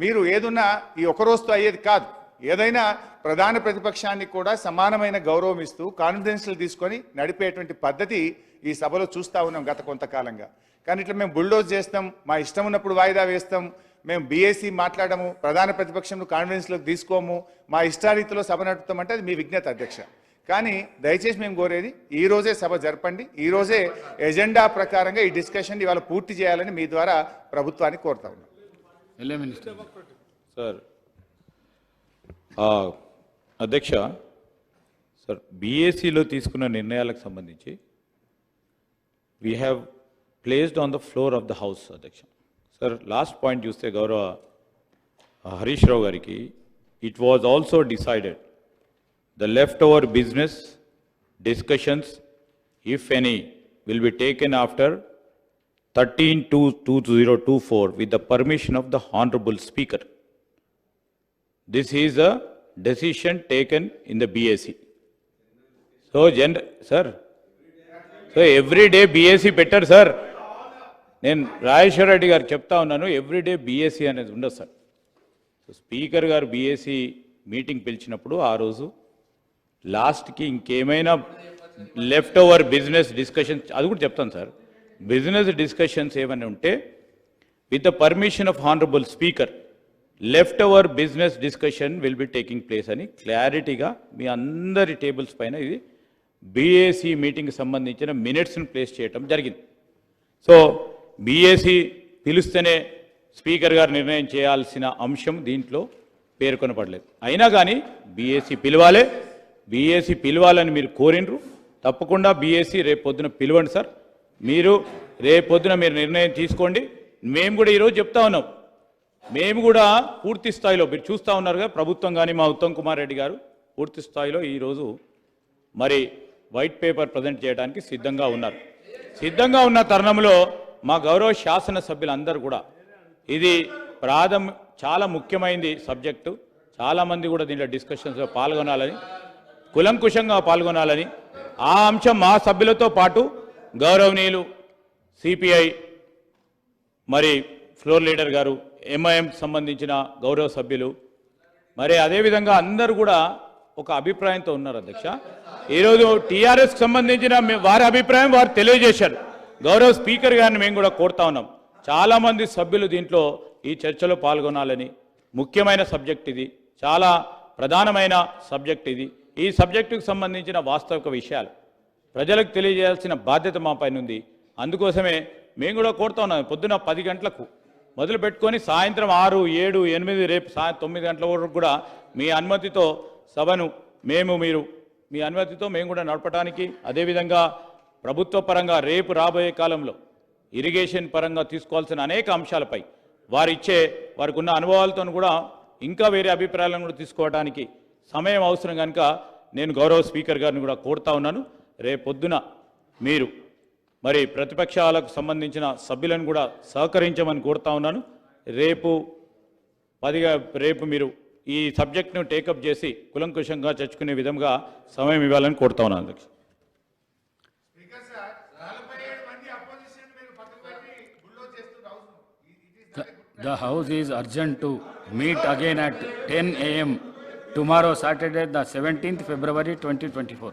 మీరు ఏదున్నా ఈ ఒక రోజుతో అయ్యేది కాదు. ఏదైనా ప్రధాన ప్రతిపక్షాన్ని కూడా సమానమైన గౌరవం ఇస్తూ కాన్ఫిడెన్స్లు తీసుకొని నడిపేటువంటి పద్ధతి ఈ సభలో చూస్తూ ఉన్నాం గత కొంతకాలంగా. కానీ ఇట్లా మేము బుల్డోజ్ చేస్తాం, మా ఇష్టం ఉన్నప్పుడు వాయిదా వేస్తాం, మేము బీఏసీ మాట్లాడము, ప్రధాన ప్రతిపక్షంను కాన్ఫిడెన్స్లోకి తీసుకోము, మా ఇష్టారీతిలో సభ నడుపుతామంటే అది మీ విజ్ఞత అధ్యక్ష. కానీ దయచేసి మేము కోరేది ఈ రోజే సభ జరపండి, ఈ రోజే ఎజెండా ప్రకారంగా ఈ డిస్కషన్ ఇవాళ పూర్తి చేయాలని మీ ద్వారా ప్రభుత్వాన్ని కోరుతా ఉన్నాం. సార్ అధ్యక్ష, సార్ బీఏసీలో తీసుకున్న నిర్ణయాలకు సంబంధించి we have placed on the floor of the house అధ్యక్ష. సార్ లాస్ట్ పాయింట్ చూస్తే గౌరవ హరీష్ రావు గారికి it was also decided the leftover business discussions, if any, will be taken after 13/2/2024 with the permission of the Honorable Speaker. This is a decision taken in the BAC. So, sir, so every day BAC better, sir. నేను రాజేశ్వర రెడ్డి గారు చెప్తా ఉన్నాను, everyday BAC అనేది ఉండదు sir. So speaker గారు BAC meeting పిలిచినప్పుడు ఆ రోజు లాస్ట్కి ఇంకేమైనా లెఫ్ట్ ఓవర్ బిజినెస్ డిస్కషన్స్ అది కూడా చెప్తాను సార్. బిజినెస్ డిస్కషన్స్ ఏమైనా ఉంటే with the permission of honourable speaker left over business discussion will be taking place అని క్లారిటీగా మీ అందరి టేబుల్స్ పైన ఇది బీఏసీ మీటింగ్కి సంబంధించిన మినిట్స్ని ప్లేస్ చేయడం జరిగింది. సో బీఏసీ పిలుస్తేనే స్పీకర్ గారు నిర్ణయం చేయాల్సిన అంశం దీంట్లో పేర్కొనబడలేదు. అయినా కానీ బీఏసీ పిలవాలని మీరు కోరినరు. తప్పకుండా బీఏసీ రేపు పొద్దున పిలవండి సార్. మీరు రేపు పొద్దున మీరు నిర్ణయం తీసుకోండి. మేము కూడా ఈరోజు చెప్తా ఉన్నాం, మేము కూడా పూర్తి స్థాయిలో మీరు చూస్తూ ఉన్నారుగా, ప్రభుత్వం కానీ మా ఉత్తమ్ కుమార్ రెడ్డి గారు పూర్తి స్థాయిలో ఈరోజు మరి వైట్ పేపర్ ప్రజెంట్ చేయడానికి సిద్ధంగా ఉన్నారు. సిద్ధంగా ఉన్న తరుణంలో మా గౌరవ శాసనసభ్యులందరూ కూడా ఇది చాలా ముఖ్యమైనది సబ్జెక్టు, చాలామంది కూడా దీంట్లో డిస్కషన్స్లో పాల్గొనాలని, కులంకుశంగా పాల్గొనాలని, ఆ అంశం మా సభ్యులతో పాటు గౌరవనీయులు సిపిఐ మరి ఫ్లోర్ లీడర్ గారు, ఎంఐఎం సంబంధించిన గౌరవ సభ్యులు, మరి అదేవిధంగా అందరూ కూడా ఒక అభిప్రాయంతో ఉన్నారు అధ్యక్ష. ఈరోజు టీఆర్ఎస్కి సంబంధించిన వారి అభిప్రాయం వారు తెలియజేశారు. గౌరవ స్పీకర్ గారిని మేము కూడా కోరుతా ఉన్నాం, చాలామంది సభ్యులు దీంట్లో ఈ చర్చలో పాల్గొనాలని. ముఖ్యమైన సబ్జెక్ట్ ఇది, చాలా ప్రధానమైన సబ్జెక్ట్ ఇది. ఈ సబ్జెక్టుకు సంబంధించిన వాస్తవిక విషయాలు ప్రజలకు తెలియజేయాల్సిన బాధ్యత మా పైన ఉంది. అందుకోసమే మేము కూడా కోరుతా ఉన్నాం, పొద్దున 10 గంటలకు మొదలు పెట్టుకొని సాయంత్రం 6, 7, 8 రేపు 9 గంటల వరకు కూడా మీ అనుమతితో సభను మీ అనుమతితో మేము కూడా నడపడానికి, అదేవిధంగా ప్రభుత్వ పరంగా రేపు రాబోయే కాలంలో ఇరిగేషన్ పరంగా తీసుకోవాల్సిన అనేక అంశాలపై వారికి ఉన్న అనుభవాలతో కూడా ఇంకా వేరే అభిప్రాయాలను కూడా తీసుకోవడానికి సమయం అవసరం కనుక నేను గౌరవ స్పీకర్ గారిని కూడా కోరుతా ఉన్నాను, రేపు పొద్దున మీరు మరి ప్రతిపక్షాలకు సంబంధించిన సభ్యులను కూడా సహకరించమని కోరుతా ఉన్నాను. రేపు మీరు ఈ సబ్జెక్ట్ను టేకప్ చేసి కులంకుశంగా చర్చుకునే విధంగా సమయం ఇవ్వాలని కోరుతా ఉన్నాను అధ్యక్ష. The House is urgent to meet again at 10 a.m. tomorrow, Saturday, the 17th February 2024.